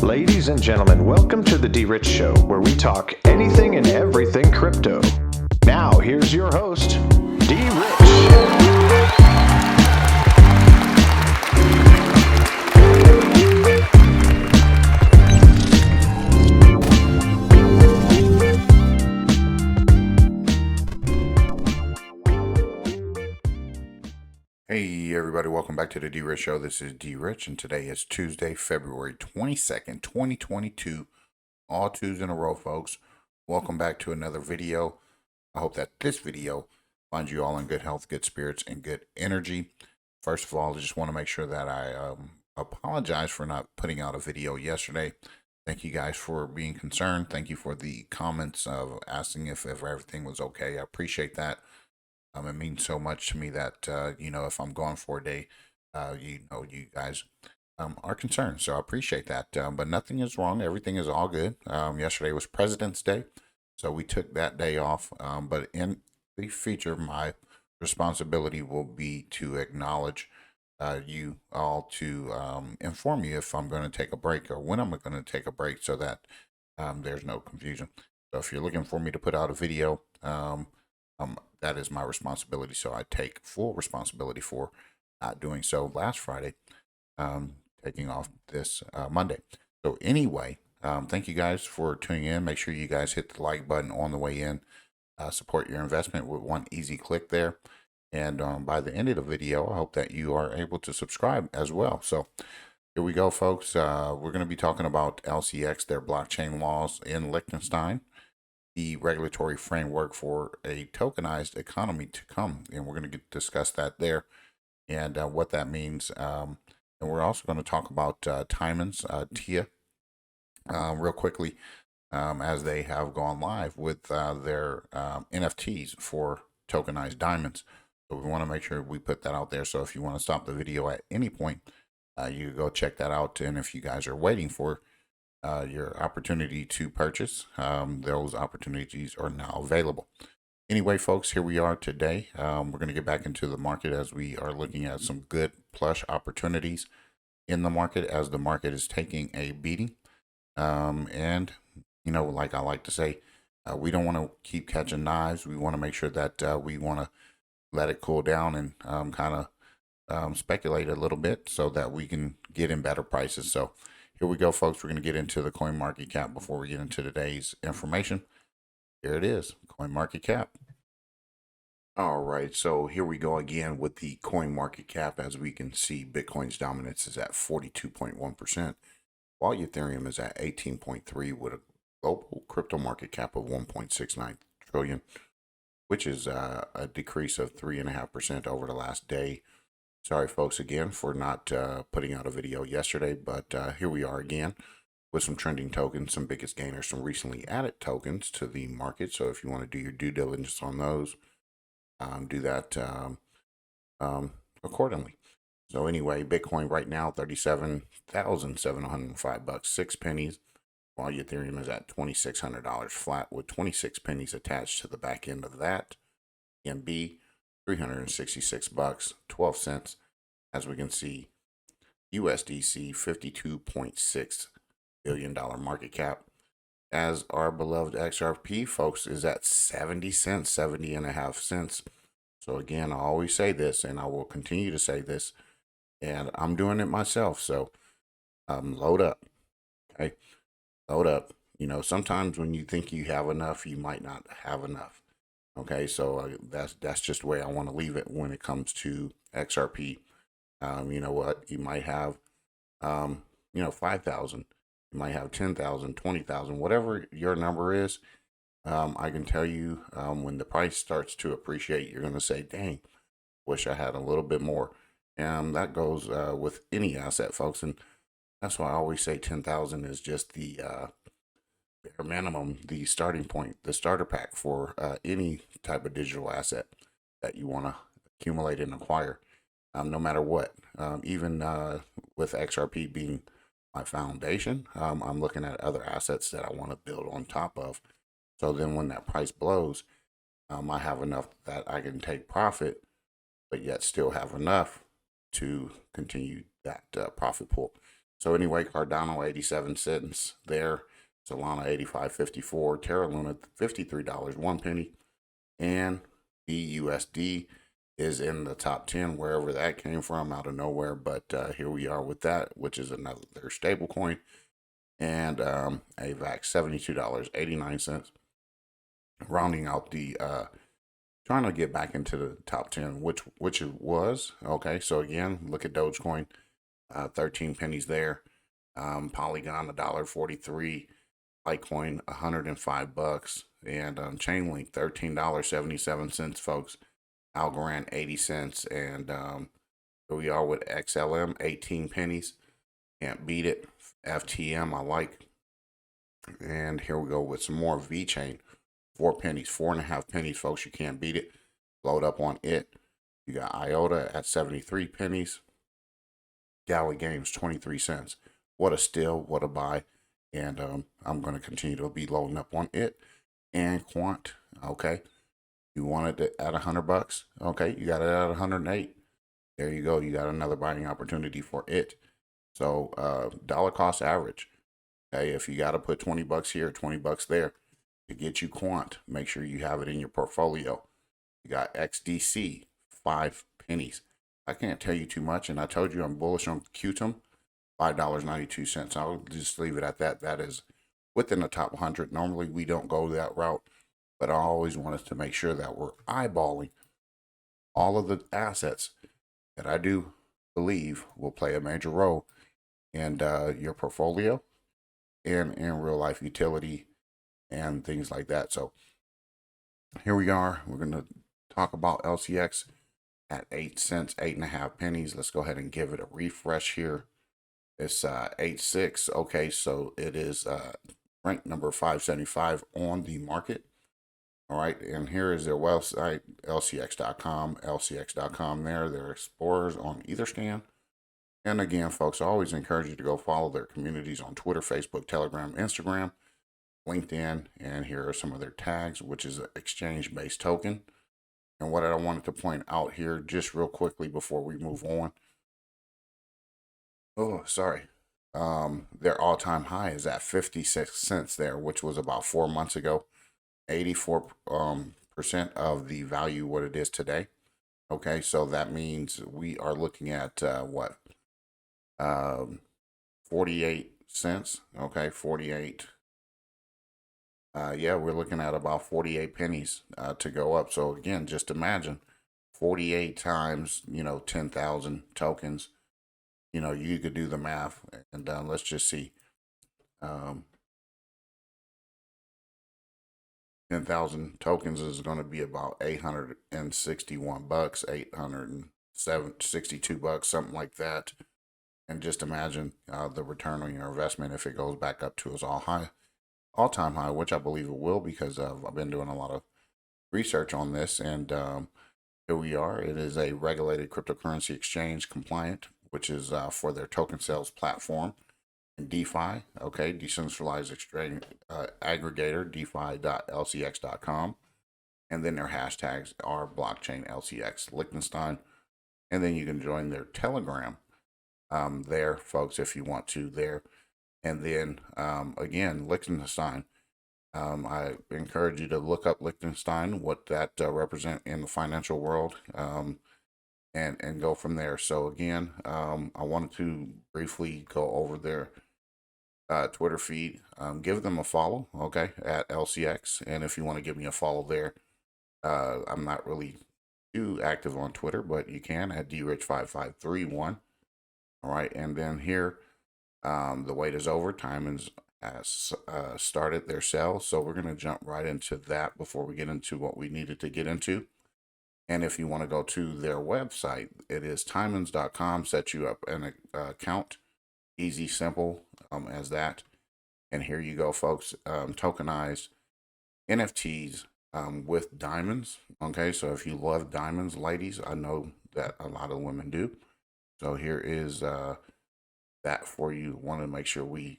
Ladies and gentlemen, welcome to the DRich Show, where we talk anything and everything crypto. Now, here's your host, DRich. Hey everybody, welcome back to the DRich Show. This is DRich, and today is Tuesday, February 22nd, 2022. All Tuesdays in a row, folks. Welcome back to another video. I hope that this video finds you all in good health, good spirits, and good energy. First of all, I just want to make sure that I apologize for not putting out a video yesterday. Thank you guys for being concerned. Thank you for the comments of asking if everything was okay. I appreciate that. It means so much to me that, if I'm gone for a day, you guys are concerned. So I appreciate that. But nothing is wrong. Everything is all good. Yesterday was President's Day, so we took that day off. But in the future, my responsibility will be to acknowledge you all, to inform you if I'm going to take a break or when I'm going to take a break, so that there's no confusion. So if you're looking for me to put out a video, that is my responsibility. So I take full responsibility for not doing so last Friday, taking off this Monday. So anyway, thank you guys for tuning in. Make sure you guys hit the like button on the way in. Support your investment with one easy click there. And by the end of the video, I hope that you are able to subscribe as well. So here we go, folks. We're going to be talking about LCX, their blockchain laws in Liechtenstein, the regulatory framework for a tokenized economy to come. And we're going to discuss that there and what that means. And we're also going to talk about Timon's TIA real quickly, as they have gone live with their NFTs for tokenized diamonds. So we want to make sure we put that out there. So if you want to stop the video at any point, you go check that out. And if you guys are waiting for your opportunity to purchase, those opportunities are now available. Anyway, folks, here we are today. We're going to get back into the market as we are looking at some good plush opportunities in the market as the market is taking a beating. And, like I like to say, we don't want to keep catching knives. We want to make sure that we want to let it cool down and kind of speculate a little bit so that we can get in better prices. So here we go, folks. We're going to get into the coin market cap before we get into today's information. Here it is, coin market cap. All right, so here we go again with the coin market cap. As we can see, Bitcoin's dominance is at 42.1%, while Ethereum is at 18.3%, with a global crypto market cap of 1.69 trillion, which is a decrease of 3.5% over the last day. Sorry, folks, again, for not putting out a video yesterday, but here we are again with some trending tokens, some biggest gainers, some recently added tokens to the market. So if you want to do your due diligence on those, do that accordingly. So anyway, Bitcoin right now, $37,705, 6 pennies, while Ethereum is at $2,600 flat with 26 pennies attached to the back end of that. MB, $366, 12 cents. As we can see, USDC, $52.6 billion market cap. As our beloved XRP, folks, is at 70 cents, 70.5 cents. So again, I always say this, and I will continue to say this, and I'm doing it myself. So load up, okay? Load up. Sometimes when you think you have enough, you might not have enough. Okay, so that's just the way I want to leave it when it comes to XRP. You know what? You might have, 5,000. You might have 10,000, 20,000, whatever your number is. I can tell you, when the price starts to appreciate, you're going to say, dang, wish I had a little bit more. And that goes with any asset, folks. And that's why I always say 10,000 is just the bare minimum, the starting point, the starter pack for any type of digital asset that you want to accumulate and acquire, no matter what. Even with XRP being my foundation, I'm looking at other assets that I want to build on top of. So then when that price blows, I have enough that I can take profit, but yet still have enough to continue that profit pool. So anyway, Cardano 87 cents there, Solana 85.54, Terra Luna $53 1 penny, and BUSD is in the top 10 wherever that came from out of nowhere. But here we are with that, which is another stable coin, and AVAX $72.89, rounding out the trying to get back into the top 10, which it was. Okay, so again, look at Dogecoin, 13 pennies there. Polygon $1.43, Litecoin $105, and Chainlink $13.77, folks. Algorand 80 cents, and here we are with XLM 18 pennies. Can't beat it. FTM I like, and here we go with some more VeChain, 4 pennies, 4.5 pennies, folks. You can't beat it. Load up on it. You got IOTA at 73 pennies. Galley Games 23 cents. What a steal, what a buy. And I'm going to continue to be loading up on it. And Quant, okay. You wanted it at $100, okay. You got it at 108. There you go. You got another buying opportunity for it. So dollar cost average. Okay, if you got to put $20 here, $20 there to get you Quant, make sure you have it in your portfolio. You got XDC, 5 pennies. I can't tell you too much, and I told you I'm bullish on Qtum, $5.92. I'll just leave it at that. That is within the top 100. Normally, we don't go that route, but I always want us to make sure that we're eyeballing all of the assets that I do believe will play a major role in your portfolio and in real life utility and things like that. So here we are. We're going to talk about LCX at 8 cents, 8.5 pennies. Let's go ahead and give it a refresh here. It's 86. Okay, so it is ranked number 575 on the market. All right, and here is their website, LCX.com, LCX.com there. Their explorers on Etherscan. And again, folks, I always encourage you to go follow their communities on Twitter, Facebook, Telegram, Instagram, LinkedIn, and here are some of their tags, which is an exchange-based token. And what I wanted to point out here just real quickly before we move on. Oh, sorry. Their all-time high is at 56 cents there, which was about 4 months ago. 84% of the value what it is today. Okay, so that means we are looking at what? 48 cents. Okay, 48. Yeah, we're looking at about 48 pennies to go up. So again, just imagine 48 times, 10,000 tokens. You could do the math, and let's just see. 10,000 tokens is going to be about $861, $862, something like that. And just imagine the return on your investment if it goes back up to its all-time high, which I believe it will, because I've been doing a lot of research on this. And here we are. It is a regulated cryptocurrency exchange compliant, which is for their token sales platform. And DeFi, okay, decentralized exchange aggregator, defi.lcx.com. And then their hashtags are blockchain LCX Liechtenstein. And then you can join their Telegram there, folks, if you want to there. And then again, Liechtenstein. I encourage you to look up Liechtenstein, what that represent in the financial world, and go from there. So again, I wanted to briefly go over their Twitter feed. Give them a follow, okay, at LCX. And if you want to give me a follow there, I'm not really too active on Twitter, but you can at DRich5531. All right, and then here, the wait is over. Timons has started their sale, so we're going to jump right into that before we get into what we needed to get into. And if you want to go to their website, it is timons.com. Set you up an account, easy, simple as that. And here you go, folks. Tokenized NFTs with diamonds. Okay, so if you love diamonds, ladies, I know that a lot of women do. So here is that for you. Want to make sure we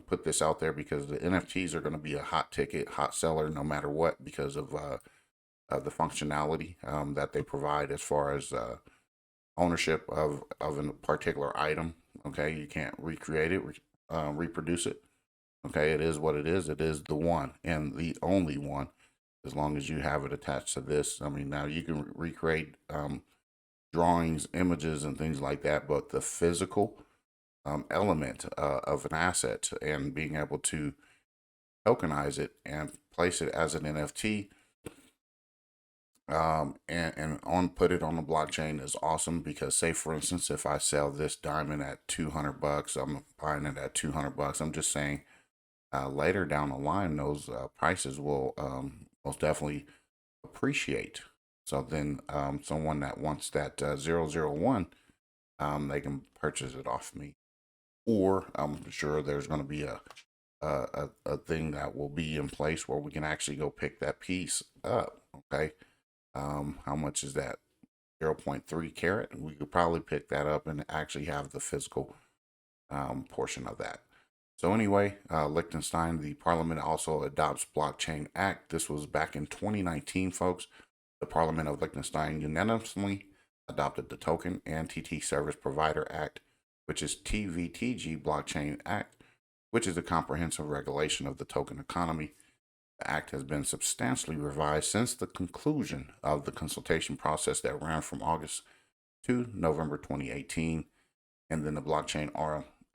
put this out there, because the NFTs are going to be a hot ticket, hot seller, no matter what, because of the functionality that they provide as far as ownership of a particular item. Okay, you can't recreate it, reproduce it. Okay, it is what it is. It is the one and the only one. As long as you have it attached to this, I mean, now you can recreate drawings, images, and things like that, but the physical element of an asset and being able to tokenize it and place it as an NFT and on put it on the blockchain is awesome, because say for instance, if I sell this diamond at 200 bucks, I'm buying it at 200 bucks. I'm just saying later down the line, those prices will most definitely appreciate. So then someone that wants that 001, they can purchase it off me. Or I'm sure there's going to be a thing that will be in place where we can actually go pick that piece up. Okay. How much is that? 0.3 carat. We could probably pick that up and actually have the physical portion of that. So anyway, Liechtenstein, the parliament also adopts Blockchain Act. This was back in 2019, folks. The Parliament of Liechtenstein unanimously adopted the Token and TT Service Provider Act, which is TVTG Blockchain Act, which is a comprehensive regulation of the token economy. The act has been substantially revised since the conclusion of the consultation process that ran from August to November 2018. And then the Blockchain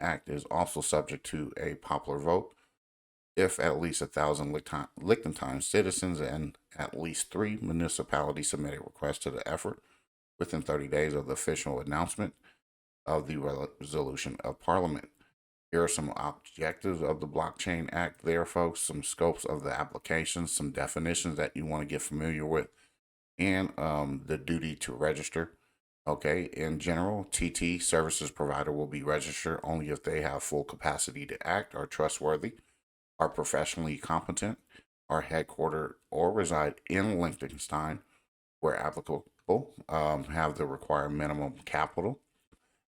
Act is also subject to a popular vote if at least 1,000 Liechtenstein citizens and at least 3 municipalities submitted requests to the effort within 30 days of the official announcement of the resolution of Parliament. Here are some objectives of the Blockchain Act there, folks, some scopes of the applications, some definitions that you want to get familiar with, and the duty to register. Okay, in general, TT services provider will be registered only if they have full capacity to act, are trustworthy, are professionally competent, are headquartered or reside in Liechtenstein where applicable, have the required minimum capital,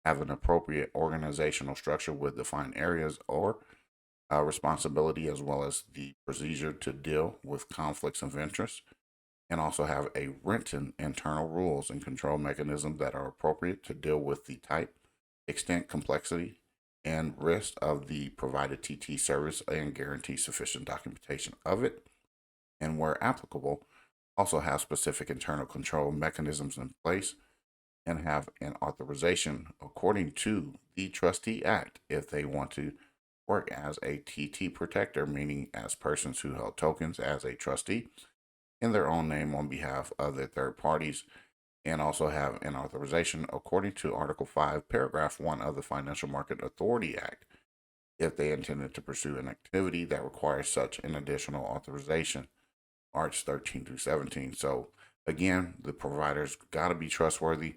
have an appropriate organizational structure with defined areas or responsibility, as well as the procedure to deal with conflicts of interest, and also have a written internal rules and control mechanisms that are appropriate to deal with the type, extent, complexity, and risk of the provided TT service and guarantee sufficient documentation of it. And where applicable, also have specific internal control mechanisms in place and have an authorization according to the Trustee Act if they want to work as a TT protector, meaning as persons who hold tokens as a trustee in their own name on behalf of their third parties, and also have an authorization according to Article 5, Paragraph 1 of the Financial Market Authority Act if they intended to pursue an activity that requires such an additional authorization, Arts 13 through 17. So again, the providers got to be trustworthy,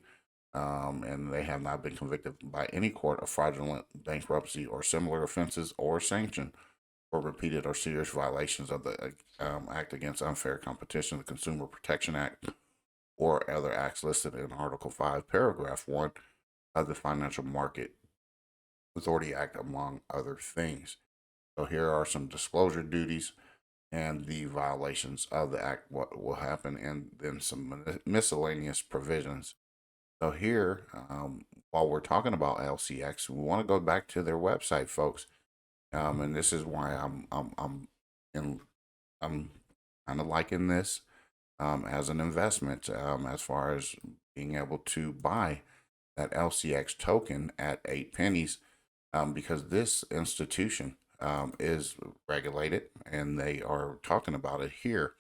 and they have not been convicted by any court of fraudulent bankruptcy or similar offenses or sanctioned for repeated or serious violations of the Act Against Unfair Competition, the Consumer Protection Act, or other acts listed in Article 5, Paragraph 1 of the Financial Market Authority Act, among other things. So here are some disclosure duties and the violations of the act, what will happen, and then some miscellaneous provisions. So here, while we're talking about LCX, we want to go back to their website, folks, and this is why I'm kind of liking this as an investment, as far as being able to buy that LCX token at 8 pennies, because this institution is regulated, and they are talking about it here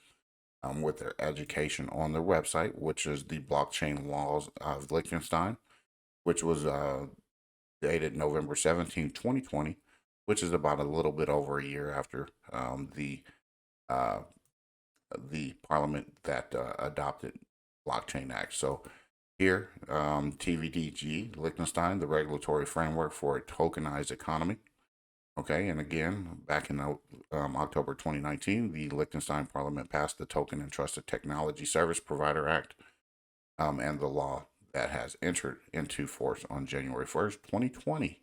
with their education on their website, which is the Blockchain Laws of Liechtenstein, which was dated November 17, 2020, which is about a little bit over a year after the parliament that adopted Blockchain Act. So here, TVDG, Liechtenstein, the regulatory framework for a tokenized economy. Okay, and again, back in October 2019, the Liechtenstein Parliament passed the Token and Trusted Technology Service Provider Act, and the law that has entered into force on January 1st, 2020.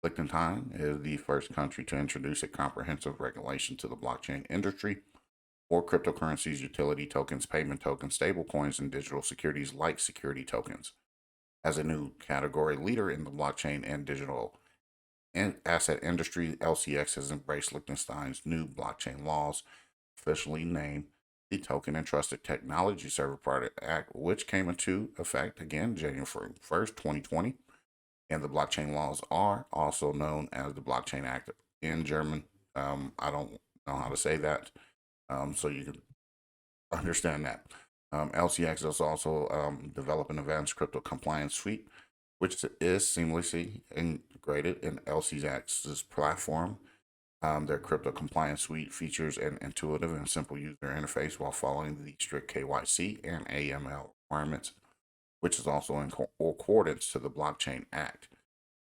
Liechtenstein is the first country to introduce a comprehensive regulation to the blockchain industry for cryptocurrencies, utility tokens, payment tokens, stable coins, and digital securities like security tokens. as a new category leader in the blockchain and digital asset industry. LCX has embraced Liechtenstein's new blockchain laws, officially named the Token and Trusted Technology Service Product Act, which came into effect again January 1st, 2020. And the blockchain laws are also known as the Blockchain Act in German. I don't know how to say that, so you can understand that. LCX is also developing advanced crypto compliance suite, which is seamlessly integrated in LCX's platform. Their crypto compliance suite features an intuitive and simple user interface while following the strict KYC and AML requirements, which is also in accordance to the Blockchain Act,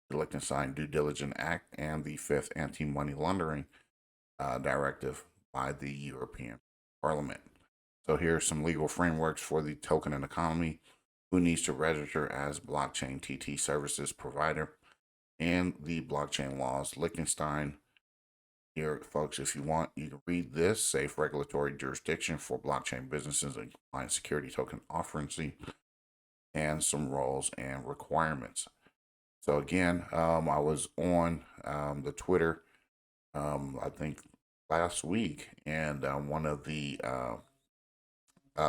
the Liechtenstein Due Diligence Act, and the fifth anti-money laundering directive by the European Parliament. So here are some legal frameworks for the token and economy, who needs to register as blockchain TT services provider, and the blockchain laws. Liechtenstein, here, folks, if you want, you can read this: safe regulatory jurisdiction for blockchain businesses and compliant security token offerings, and some roles and requirements. So again, I was on the Twitter, I think last week, and one of the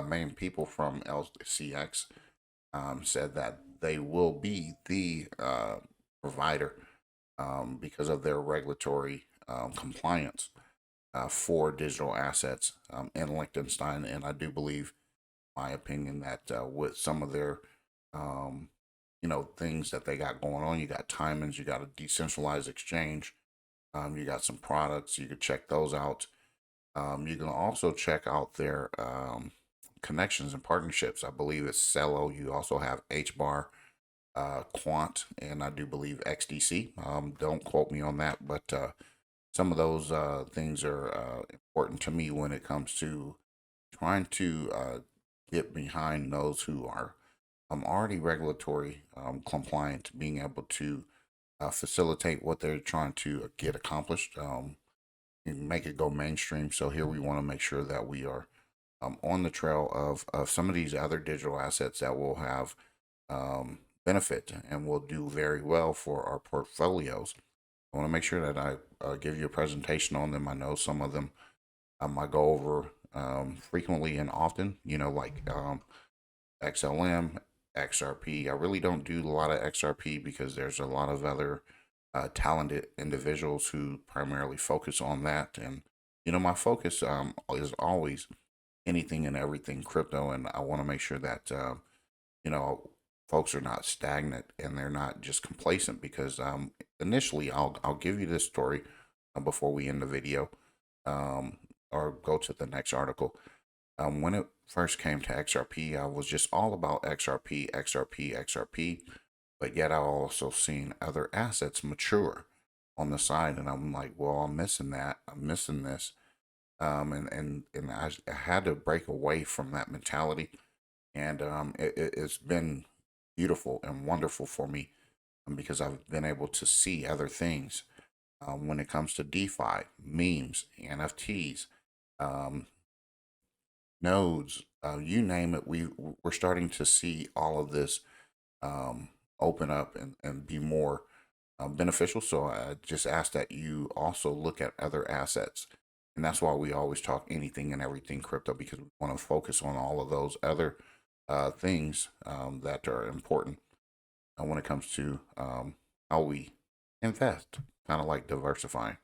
main people from LCX said that they will be the provider because of their regulatory compliance for digital assets in Liechtenstein. And I do believe, my opinion, that with some of their things that they got going on, you got timings, you got a decentralized exchange, you got some products, you could check those out. You can also check out their connections and partnerships. I believe it's Cello. You also have HBAR, Quant, and I do believe XDC. Don't quote me on that, but some of those things are important to me when it comes to trying to get behind those who are already regulatory compliant, being able to facilitate what they're trying to get accomplished, and make it go mainstream. So here we want to make sure that we are on the trail of some of these other digital assets that will have benefit and will do very well for our portfolios. I want to make sure that I give you a presentation on them. I know some of them I go over frequently and often, like XLM, XRP. I really don't do a lot of XRP because there's a lot of other talented individuals who primarily focus on that. And, my focus is always anything and everything crypto. And I want to make sure that, folks are not stagnant and they're not just complacent, because initially I'll give you this story before we end the video, or go to the next article. When it first came to XRP, I was just all about XRP, XRP, XRP, but yet I also seen other assets mature on the side, and I'm like, well, I'm missing that, I'm missing this, and I had to break away from that mentality, and it's been beautiful and wonderful for me, because I've been able to see other things when it comes to DeFi, memes, NFTs, nodes, you name it. We're starting to see all of this open up and be more beneficial. So I just ask that you also look at other assets. And that's why we always talk anything and everything crypto, because we want to focus on all of those other things that are important when it comes to how we invest, kind of like diversifying.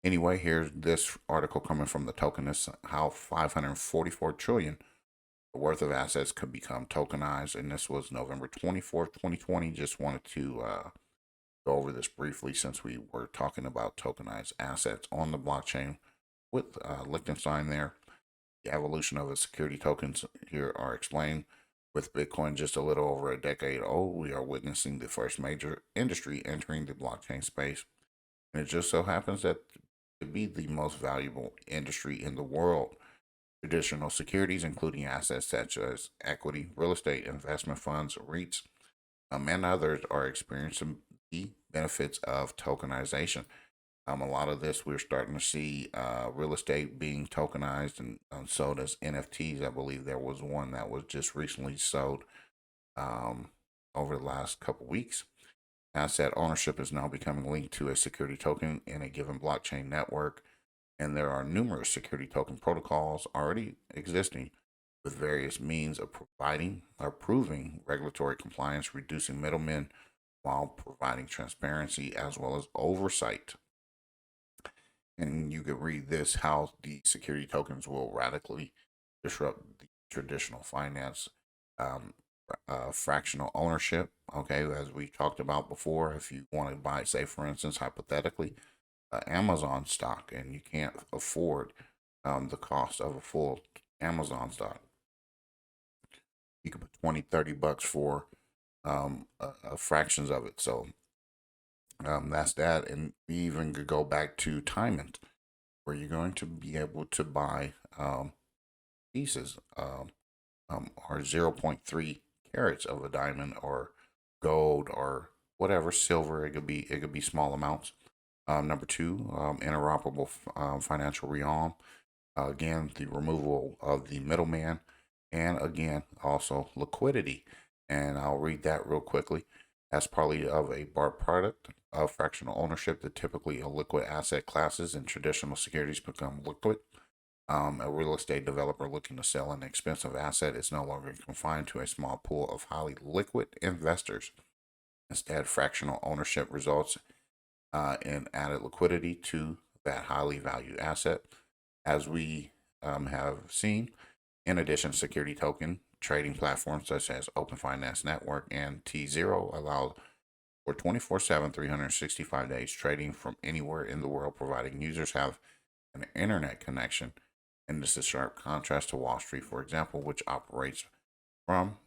Anyway, here's this article coming from the Tokenist: how 544 trillion worth of assets could become tokenized. And this was November 24th, 2020. Just wanted to go over this briefly, since we were talking about tokenized assets on the blockchain with Liechtenstein there. The evolution of the security tokens here are explained. With Bitcoin just a little over a decade old, we are witnessing the first major industry entering the blockchain space. And it just so happens that to be the most valuable industry in the world. Traditional securities, including assets such as equity, real estate, investment funds, REITs, and others, are experiencing the benefits of tokenization. A lot of this, we're starting to see real estate being tokenized and sold as NFTs. I believe there was one that was just recently sold over the last couple weeks. Asset ownership is now becoming linked to a security token in a given blockchain network, and there are numerous security token protocols already existing with various means of providing or proving regulatory compliance, reducing middlemen while providing transparency as well as oversight. And you can read this, how the security tokens will radically disrupt the traditional finance fractional ownership. Okay, as we talked about before, if you want to buy, say for instance, hypothetically, Amazon stock, and you can't afford the cost of a full Amazon stock, you can put 20, 30 bucks for fractions of it. So that's that. And we even could go back to Timant, where you're going to be able to buy pieces or 0.3 carats of a diamond or gold or whatever, silver. It could be small amounts. Number two, interoperable financial realm. Again, the removal of the middleman, and again, also liquidity. And I'll read that real quickly. As partly of a byproduct of fractional ownership, that typically illiquid asset classes and traditional securities become liquid. A real estate developer looking to sell an expensive asset is no longer confined to a small pool of highly liquid investors. Instead, fractional ownership results in added liquidity to that highly valued asset. As we have seen, in addition, security token trading platforms such as Open Finance Network and T0 allow for 24/7, 365 days trading from anywhere in the world, providing users have an internet connection. And this is sharp contrast to Wall Street, for example, which operates from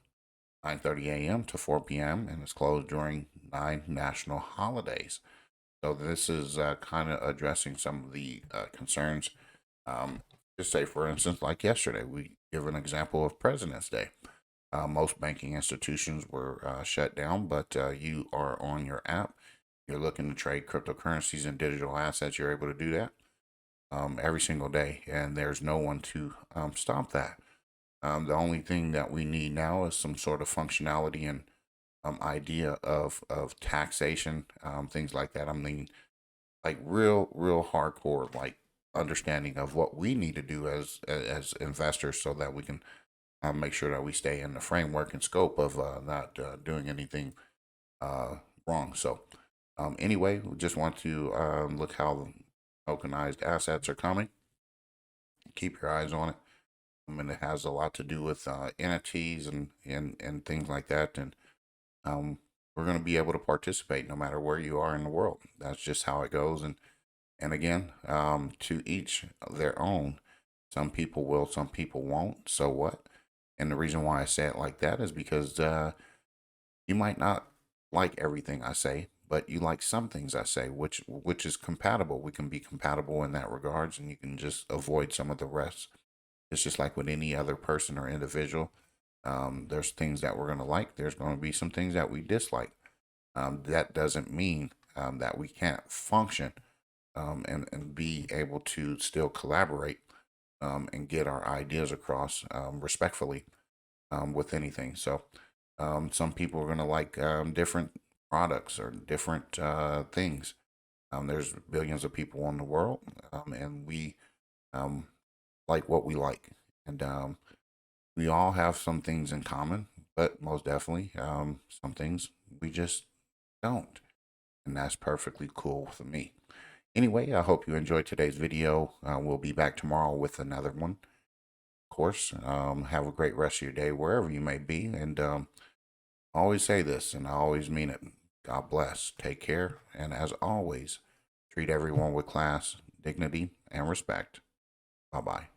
9:30 a.m. to 4 p.m. and is closed during 9 national holidays. So this is kind of addressing some of the concerns. Just say, for instance, like yesterday, we give an example of President's Day. Most banking institutions were shut down, but you are on your app. You're looking to trade cryptocurrencies and digital assets. You're able to do that every single day, and there's no one to stop that. The only thing that we need now is some sort of functionality and idea of taxation, things like that. I mean, like real hardcore, like understanding of what we need to do as investors, so that we can make sure that we stay in the framework and scope of not doing anything wrong. So anyway, we just want to look how tokenized assets are coming. Keep your eyes on it. And it has a lot to do with entities and things like that. And we're going to be able to participate no matter where you are in the world. That's just how it goes. And again, to each their own. Some people will, some people won't. So what? And the reason why I say it like that is because you might not like everything I say, but you like some things I say, which is compatible. We can be compatible in that regards, and you can just avoid some of the rest. It's just like with any other person or individual. There's things that we're going to like. There's going to be some things that we dislike. That doesn't mean that we can't function and be able to still collaborate and get our ideas across respectfully with anything. So some people are going to like different products or different things. There's billions of people in the world, and we like what we like. And we all have some things in common, but most definitely some things we just don't. And that's perfectly cool for me. Anyway, I hope you enjoyed today's video. We'll be back tomorrow with another one. Of course, have a great rest of your day wherever you may be. And I always say this, and I always mean it. God bless. Take care. And as always, treat everyone with class, dignity, and respect. Bye-bye.